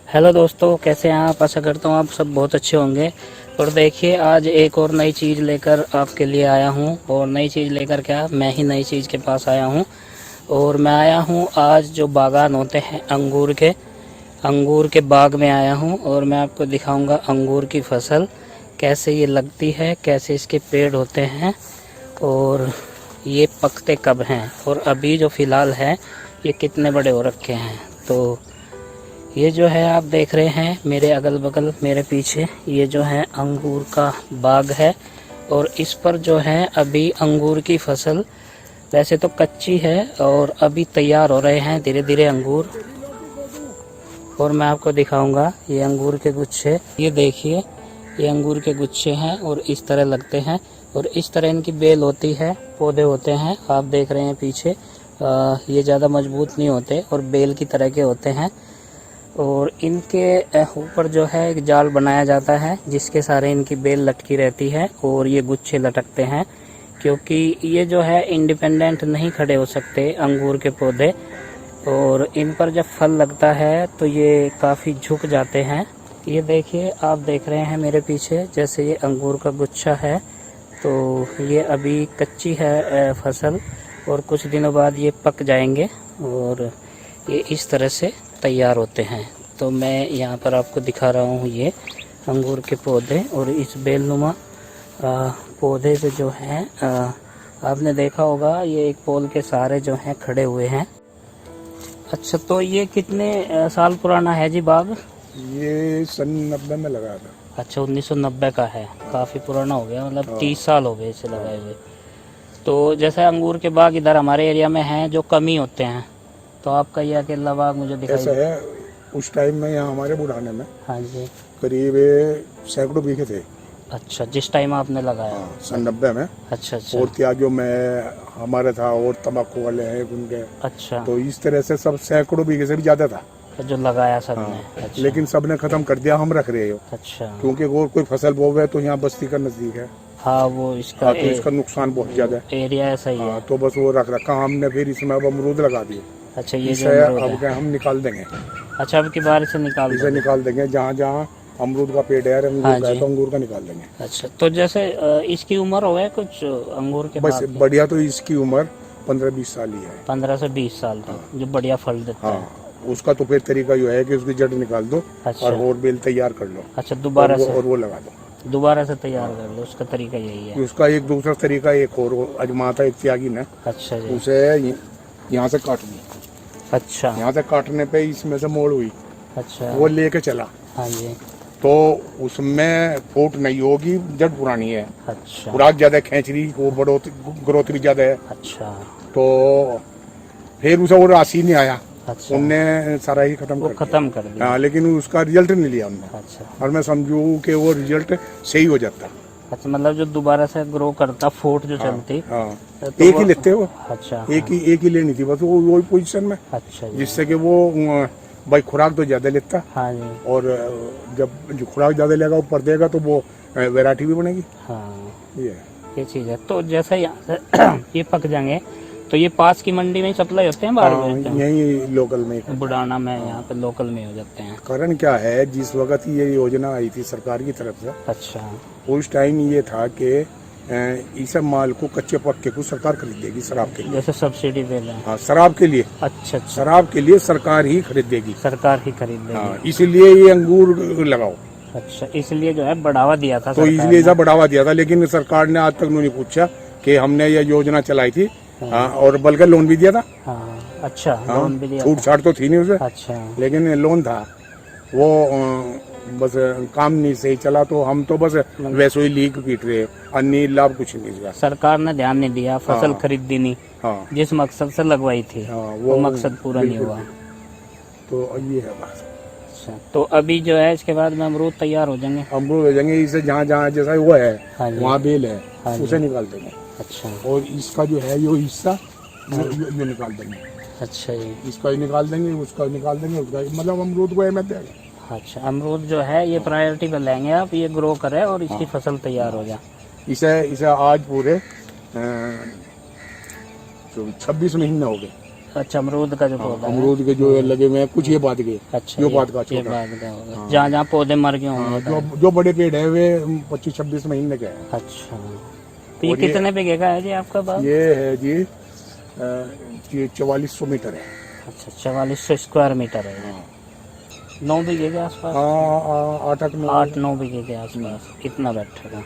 Hello दोस्तों, कैसे हैं आप। आशा करता हूँ आप सब बहुत अच्छे होंगे। और देखिए, आज एक और नई चीज़ लेकर आपके लिए आया हूँ। और नई चीज़ लेकर क्या, मैं ही नई चीज़ के पास आया हूँ। और मैं आया हूँ आज जो बागान होते हैं अंगूर के बाग में आया हूँ। और मैं आपको दिखाऊंगा अंगूर की फसल कैसे ये लगती है, कैसे इसके पेड़ होते हैं और ये पकते कब हैं, और अभी जो फ़िलहाल है ये कितने बड़े हो रखे हैं। तो ये जो है आप देख रहे हैं मेरे अगल बगल, मेरे पीछे, ये जो है अंगूर का बाग है। और इस पर जो है अभी अंगूर की फसल वैसे तो कच्ची है और अभी तैयार हो रहे हैं धीरे धीरे अंगूर। और मैं आपको दिखाऊंगा ये अंगूर के गुच्छे। ये देखिए, ये अंगूर के गुच्छे हैं और इस तरह लगते हैं। और इस तरह इनकी बेल होती है, पौधे होते हैं, आप देख रहे हैं पीछे। ये ज़्यादा मजबूत नहीं होते और बेल की तरह के होते हैं। और इनके ऊपर जो है एक जाल बनाया जाता है जिसके सारे इनकी बेल लटकी रहती है और ये गुच्छे लटकते हैं, क्योंकि ये जो है इंडिपेंडेंट नहीं खड़े हो सकते अंगूर के पौधे। और इन पर जब फल लगता है तो ये काफ़ी झुक जाते हैं। ये देखिए, आप देख रहे हैं मेरे पीछे, जैसे ये अंगूर का गुच्छा है। तो ये अभी कच्ची है फसल, और कुछ दिनों बाद ये पक जाएंगे और ये इस तरह से तैयार होते हैं। तो मैं यहाँ पर आपको दिखा रहा हूँ ये अंगूर के पौधे। और इस बेलनुमा पौधे पे जो हैं आपने देखा होगा, ये एक पोल के सहारे जो हैं खड़े हुए हैं। अच्छा, तो ये कितने साल पुराना है जी बाग? ये सन 90 में लगाया था। अच्छा, 1990 का है, काफ़ी पुराना हो गया, मतलब 30 साल हो गए इसे लगाए हुए। तो जैसे अंगूर के बाग इधर हमारे एरिया में हैं जो कम ही होते हैं, तो आपका ये अकेला बाग मुझे दिखाई। ऐसा है, उस टाइम में यहाँ हमारे बुढ़ाने में हाँ जी, करीब सैकड़ों बीघे थे। अच्छा, जिस टाइम आपने लगाया। हाँ, सन 90 में। अच्छा अच्छा और त्यागियों में हमारे था, और तम्बाकू वाले हैं उनके। अच्छा, तो इस तरह से सब सैकड़ों बीघे से भी ज्यादा था। जो लगाया सब हाँ, ने। अच्छा, लेकिन सबने खत्म कर दिया, हम रख रहे हो। अच्छा, क्योंकि और कोई फसल बोवे तो यहाँ बस्ती का नजदीक है। हाँ वो इसका हाँ, तो इसका नुकसान बहुत ज्यादा है। एरिया ऐसा ही है। हाँ, तो बस वो रख रखा हमने। फिर इसमें अब अमरूद लगा दिए। अच्छा, ये जो इसे अमरूद अब है। क्या हम निकाल देंगे। अच्छा, अब की बार से निकाल इसे दो। निकाल देंगे, जहाँ जहाँ अमरूद का पेड़ है, अंगूर हाँ का है, जी। तो अंगूर का निकाल देंगे। अच्छा, तो जैसे इसकी उम्र हो है कुछ अंगूर के बस बाग की? बढ़िया तो इसकी उम्र 15-20 साल ही है। 15 से 20 साल तक जो बढ़िया फल देता है। हाँ, उसका तो फिर तरीका यो है कि उसकी जड़ निकाल दो। अच्छा। और बेल तैयार कर लो। अच्छा, दोबारा और से वो लगा दो। दोबारा से तैयार कर लो, उसका तरीका यही है। उसका एक दूसरा तरीका एक और अजमा था एक त्यागी ने। अच्छा जी। उसे यहाँ से काट दी। अच्छा यहाँ से काटने पे इसमें से मोड़ हुई, अच्छा। वो लेके चला। हाँ जी। तो उसमें फूट नहीं होगी, जड़ पुरानी है। अच्छा खुराक ज्यादा खींच रही, वो ग्रोथ भी ज्यादा है। अच्छा। तो फिर उसे वो राशि नहीं आया। अच्छा, उनने सारा ही वो खत्म कर दिया। हाँ, लेकिन उसका रिजल्ट नहीं लिया उनने। अच्छा और मैं समझू कि वो रिजल्ट सही हो जाता। अच्छा, मतलब जो दोबारा से ग्रो करता, फूट जो चलती। हाँ, तो एक ही लेते हो। अच्छा, एक ही लेनी थी बस, वो वही पोजीशन में। अच्छा जी। जिससे कि वो भाई खुराक तो ज्यादा लेता। हाँ जी। और जब जो खुराक ज्यादा लेगा ऊपर देगा तो वो वैरायटी भी बनेगी। हाँ, ये चीज़ है। तो जैसे यहाँ से ये पक जाएंगे तो ये पास की मंडी में ही सप्लाई होते हैं, बाहर भेजते हैं? यही लोकल में। बुढ़ाना में यहाँ पे लोकल में हो जाते हैं। कारण क्या है, जिस वक्त ये योजना आई थी सरकार की तरफ से, अच्छा उस टाइम ये था कि इस माल को कच्चे पक्के को सरकार खरीदेगी शराब के लिए। जैसे सब्सिडी दे रहे हैं। हाँ, शराब के लिए। अच्छा अच्छा, शराब के लिए सरकार ही खरीदेगी। सरकार ही खरीद लेगी। हाँ, इसीलिए ये अंगूर लगाओ। अच्छा, इसलिए जो है बढ़ावा दिया था तो सरकार इसलिए ने। ऐसा बढ़ावा दिया था, लेकिन सरकार ने आज तक नहीं पूछा कि हमने ये योजना चलाई थी। हाँ, और बल्कि लोन भी दिया था। हाँ, अच्छा, हाँ, लोन भी दिया छूट छाट तो थी नहीं उसे, अच्छा लेकिन लोन था। वो बस काम नहीं सही चला, तो हम तो बस वैसे ही लीक पीट रहे, अन्य लाभ कुछ नहीं दिया। सरकार ने ध्यान नहीं दिया, फसल हाँ। खरीदी नहीं। हाँ, जिस मकसद से लगवाई थी हाँ, वो मकसद पूरा नहीं बिल्कुल। हुआ। तो ये है बात। अच्छा, तो अभी जो है इसके बाद में अमरूद तैयार हो जाएंगे। अमरूद हो जाएंगे, इसे जहाँ जहाँ जैसा वो है हाँ जी। वहाँ बेल है, हाँ जी। उसे निकाल देंगे। अच्छा और इसका जो है यो हिस्सा ये निकाल देंगे। अच्छा जी। इसका ही निकाल देंगे, उसका निकाल देंगे, उसका मतलब अमरूद को अहमियत देंगे। अच्छा, अमरूद जो है ये प्रायोरिटी पे लेंगे आप, ये ग्रो करे और इसकी फसल तैयार हो जाए। इसे आज पूरे 26 महीने हो गए। अच्छा, अमरूद का जो पौधा है। अमरूद के जो लगे हुए हैं कुछ ये बात के, अच्छा, जो बात का ये छोटा। बात का होगा, जहाँ जहाँ पौधे मर गए होंगे। जो बड़े पेड़ है वे 25-26 महीने के हैं। अच्छा, तो ये और ये- कितने बीघे का है जी आपका बाग? ये है जी ये 4400 मीटर है। अच्छा, 4400 स्क्वायर मीटर है। 9 बीघे के आसपास, 8-9 बीघे के आसपास इतना बैठेगा।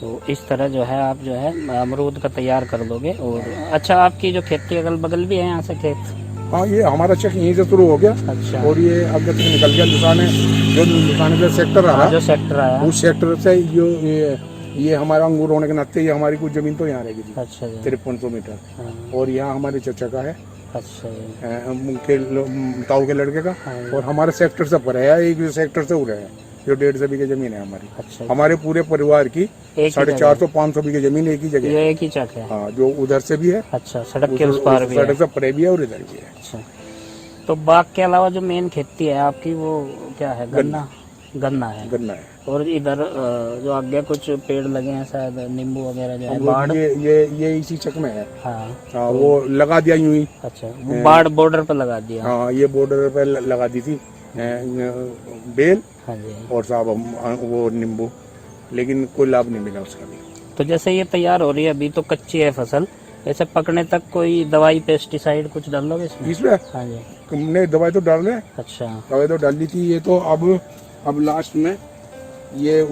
तो इस तरह जो है आप जो है अमरूद का तैयार कर दोगे। और अच्छा, आपकी जो खेती अगल बगल भी है यहाँ से खेत? हाँ, ये हमारा चेक यहीं से शुरू हो गया। अच्छा, और ये आगे तक निकल गया दुकाने, जो दुकान का सेक्टर रहा, जो सेक्टर आया। उस सेक्टर से जो ये हमारा अंगूर होने के नाते ये हमारी कुछ जमीन तो यहाँ रहेगी जी, अच्छा जी। 5300 मीटर। हाँ, और यहाँ हमारे चचा का है, अच्छा जी। उनके ताऊ के लड़के का। हाँ। और हमारे सेक्टर से पर है, एक सेक्टर से उड़े है, जो 150 बीघे जमीन है हमारी। अच्छा, हमारे पूरे परिवार की ही 450-500 बीघे जमीन एक ही जगह है। ये एक ही चक है। हाँ, जो उधर से भी है, अच्छा, सड़क के उस पार भी है। सड़क से परे भी है और इधर भी है। अच्छा, तो बाग के अलावा जो मेन खेती है आपकी वो क्या है? गन्ना, गन्ना है। गन्ना है। और इधर जो आगे कुछ पेड़ लगे हैं शायद, नींबू वगैरह जो है, बाढ़। ये इसी चक में है। हाँ, हाँ, वो लगा दिया यूं ही। अच्छा, वो बाढ़ बॉर्डर पर लगा दिया। हाँ, ये बॉर्डर पे लगा दी थी बेल हाँ जी। और साहब वो नींबू, लेकिन कोई लाभ नहीं मिला उसका भी। तो जैसे ये तैयार हो रही है, अभी तो कच्ची है फसल, ऐसे पकने तक कोई दवाई पेस्टिसाइड कुछ डालोगे इसमें? इसमें हाँ जी। हमने दवाई तो डाल रहे, अच्छा, दवाई तो डाल दी थी। ये तो अब लास्ट में ये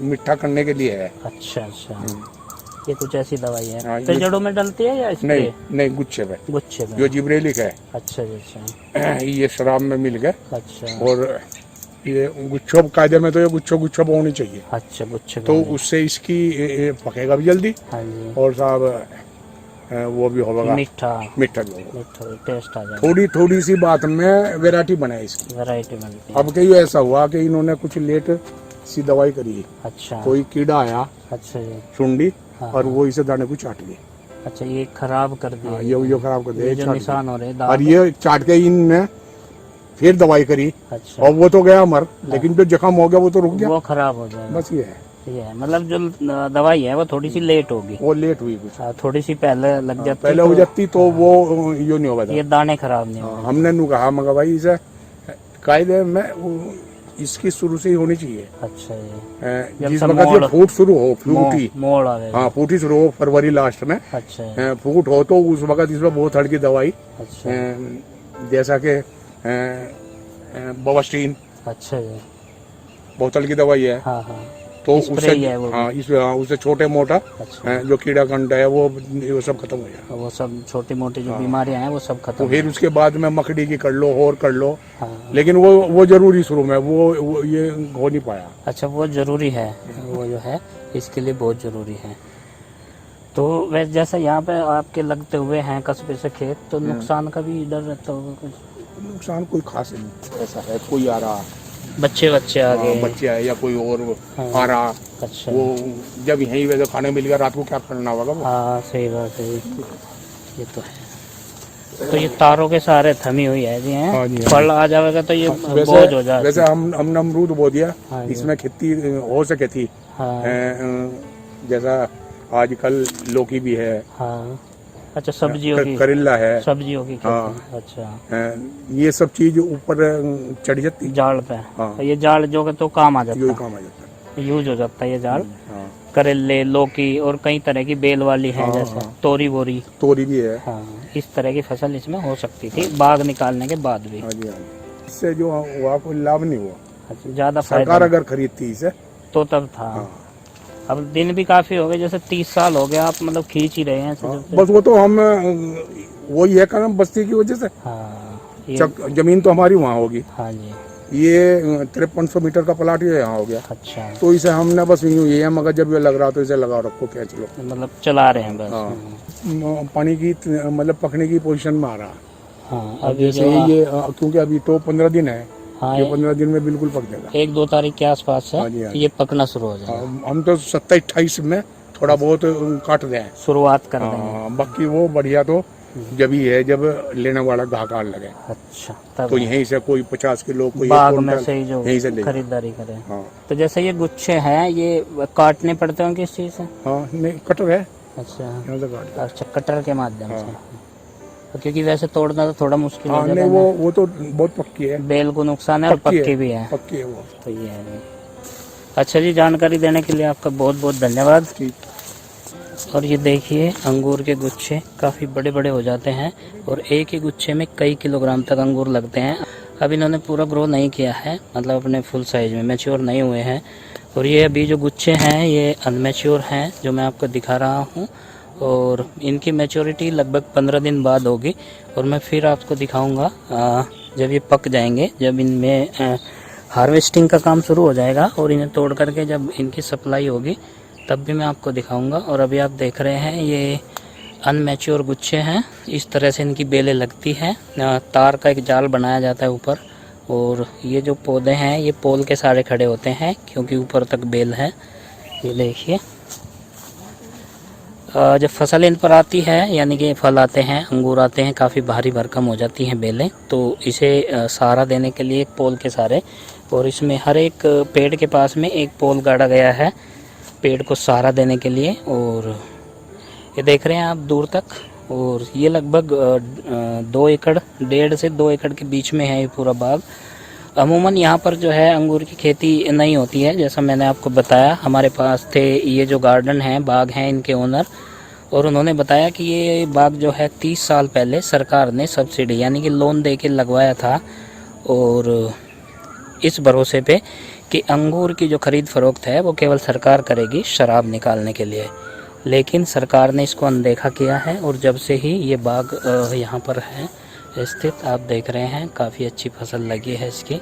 मिठा करने के लिए है। अच्छा, अच्छा, ये कुछ ऐसी दवाई है। हाँ, तो ये- जड़ों में डलती है या स्प्रे? नहीं, गुच्छे पे, गुच्छे में। जो जिब्रेलिक है। अच्छा जी, अच्छा, ये शराब में मिल गए। अच्छा, और ये गुच्छों कायदे में तो ये गुच्छों पे होनी चाहिए, अच्छा, गुच्छे तो में। उससे इसकी पकेगा भी जल्दी। हाँ जी, और साहब वो भी होगा, मीठा, मीठा भी होगा। मीठा टेस्ट आ जाए, थोड़ी सी बात में वैरायटी बनाई इसकी। वैरायटी बनती है। अब कहीं ऐसा हुआ कि इन्होंने कुछ लेट सी दवाई करी, अच्छा, कोई कीड़ा आया अच्छा जी, चुंडी, हाँ, और वो इसे दाने को चाट गई। अच्छा, ये खराब कर दिया। हाँ, ये खराब कर ये दिया, जो निशान हो रहे हैं और दाग। ये चाट के इनने फिर दवाई करी, अच्छा, और वो तो गया मर, लेकिन जो जख्म हो गया वो तो रुक गया। वो खराब हो जाएगा। बस ये है, ये है, मतलब जो दवाई है वो थोड़ी सी लेट होगी। वो लेट हुई कुछ। थोड़ी सी पहले लग जाती पहले हो जाती तो वो यो नहीं होगा था। ये दाने खराब नहीं हाँ, होंगे। हमने नु कहा मगर भाई इसे कायदे में इसकी शुरू से ही होनी चाहिए। अच्छा, जिस वक्त ये फूट शुरू हो, फूटी, मोड़ आ गए। हाँ, फूटी शुरू हो फरवरी लास्ट में, अच्छा, फूट हो तो उस वक्त इसमें बहुत हल्की दवाई, अच्छा, जैसा कि बवास्टीन, अच्छा जी, बहुत हल्की दवाई है। हाँ, हाँ, तो स्प्रे उससे ही है वो। हाँ, उससे छोटे मोटा अच्छा, जो कीड़ा कंड है वो सब खत्म हो जाए। वो सब छोटी मोटी जो बीमारियां हैं वो सब खत्म। तो फिर उसके बाद में मकड़ी की कर लो और कर लो, हाँ, लेकिन वो जरूरी शुरू में वो ये हो नहीं पाया। अच्छा, वो जरूरी है, वो जो है इसके लिए बहुत जरूरी है। तो वैसे जैसे यहाँ पे आपके लगते हुए हैं कस्बे से खेत, तो नुकसान का भी डर रहता होगा कुछ? नुकसान कोई खास नहीं ऐसा है, कोई आ रहा, बच्चे आ गए, बच्चे आए या कोई और आ रहा, अच्छा, वो जब यहीं वैसे खाने मिल गया, रात को क्या करना होगा वो। हाँ, सही बात है, ये तो है। तो ये तारों के सहारे थमी हुई है जी, हैं? हाँ जी, हाँ। फल आ जाएगा तो ये बोझ हो जाएगा। वैसे हमने अमरूद बो दिया, हाँ जी। इसमें खेती हो सके थी। हाँ, जैसा आजकल लौकी भी है, हाँ, अच्छा, सब्जियों की, करेला है, सब्जियों की खेती। हाँ। अच्छा, ये सब चीज ऊपर चढ़ जाती, जाल पे। हाँ। तो ये जाल जो कि तो काम आ यही जाता काम आ जाता है, यूज हो जाता है ये जाल। है। हाँ, करेले, लौकी और कई तरह की बेल वाली है, हाँ, जैसे हाँ। तोरी बोरी। तोरी भी है। हाँ, इस तरह की फसल इसमें हो सकती थी बाग निकालने के बाद भी। हाँ जी, हाँ जी। इससे जो हुआ कोई लाभ नहीं हुआ। अच्छा, ज्यादा सरकार फायदा अगर खरीदती इसे, तो तब था। हाँ, अब दिन भी काफी हो गए, जैसे 30 साल हो गए आप मतलब खींच ही रहे हैं ऐसे हाँ, जब से। बस वो तो हम वही है कारण बस्ती की वजह से। हाँ, ये, जमीन तो हमारी वहाँ होगी, हाँ जी, ये 5300 मीटर का प्लाट ये यहाँ हो गया, अच्छा, तो इसे हमने बस यूं ये है, मगर जब ये लग रहा तो इसे लगा रखो क्या चलो। मतलब चला रहे हैं बस। हाँ, पानी की मतलब पकने की पोजीशन में आ रहा। हाँ, अब अभी जैसे जो ये क्योंकि अभी तो 15 दिन है, हाँ, ये 15 दिन में बिल्कुल पक जाएगा। 1-2 तारीख के आसपास हाँ जी, हाँ है ये पकना शुरू हो जाएगा। हम तो 27-28 में थोड़ा बहुत काट दें। शुरुआत कर देंगे। हाँ, बाकी वो बढ़िया तो जब ही है जब लेने वाला ग्राहक लगे, अच्छा, तब तो यहीं से कोई 50 किलो कोई बाग 1 में कुंटल से ही जो यहीं से ले। खरीदारी करे। हाँ, तो जैसे ये गुच्छे हैं, ये काटने पड़ते हैं किस चीज से? हाँ, नहीं कटर है, अच्छा, यहाँ से काट। अच्छा, कटर के माध्यम हाँ। से। क्योंकि वैसे तोड़ना तो थोड़ा मुश्किल हो हाँ जाता नहीं, है ना। वो तो बहुत पक्की है, बेल को नुकसान है और पक्की भी है। पक्की है वो। तो ये है। अच्छा जी, जानकारी देने के लिए आपका बहुत बहुत धन्यवाद। ठीक। और ये देखिए अंगूर के गुच्छे काफ़ी बड़े बड़े हो जाते हैं और एक ही गुच्छे में कई किलोग्राम तक अंगूर लगते हैं। अब इन्होंने पूरा ग्रो नहीं किया है, मतलब अपने फुल साइज में मैच्योर नहीं हुए हैं। और ये अभी जो गुच्छे हैं ये अनमैच्योर हैं जो मैं आपको दिखा रहा हूँ, और इनकी मैच्योरिटी लगभग 15 दिन बाद होगी। और मैं फिर आपको दिखाऊंगा जब ये पक जाएंगे, जब इनमें हार्वेस्टिंग का काम शुरू हो जाएगा और इन्हें तोड़ करके जब इनकी सप्लाई होगी तब भी मैं आपको दिखाऊंगा। और अभी आप देख रहे हैं ये अनमैच्योर गुच्छे हैं, इस तरह से इनकी बेलें लगती हैं। तार का एक जाल बनाया जाता है ऊपर, और ये जो पौधे हैं ये पोल के सारे खड़े होते हैं क्योंकि ऊपर तक बेल है। ये देखिए जब फसल इन पर आती है, यानी कि फल आते हैं, अंगूर आते हैं, काफ़ी भारी भरकम हो जाती हैं बेलें, तो इसे सहारा देने के लिए एक पोल के सहारे, और इसमें हर एक पेड़ के पास में एक पोल गाड़ा गया है पेड़ को सहारा देने के लिए। और ये देख रहे हैं आप दूर तक, और ये लगभग 2 एकड़, 1.5 से 2 एकड़ के बीच में है ये पूरा बाग। अमूमन यहाँ पर जो है अंगूर की खेती नहीं होती है, जैसा मैंने आपको बताया। हमारे पास थे ये जो गार्डन है, बाग हैं, इनके ओनर, और उन्होंने बताया कि ये बाग जो है 30 साल पहले सरकार ने सब्सिडी यानी कि लोन दे के लगवाया था, और इस भरोसे पे कि अंगूर की जो खरीद फरोख्त है वो केवल सरकार करेगी शराब निकालने के लिए। लेकिन सरकार ने इसको अनदेखा किया है, और जब से ही ये बाग यहाँ पर है स्थित, आप देख रहे हैं काफ़ी अच्छी फसल लगी है इसकी।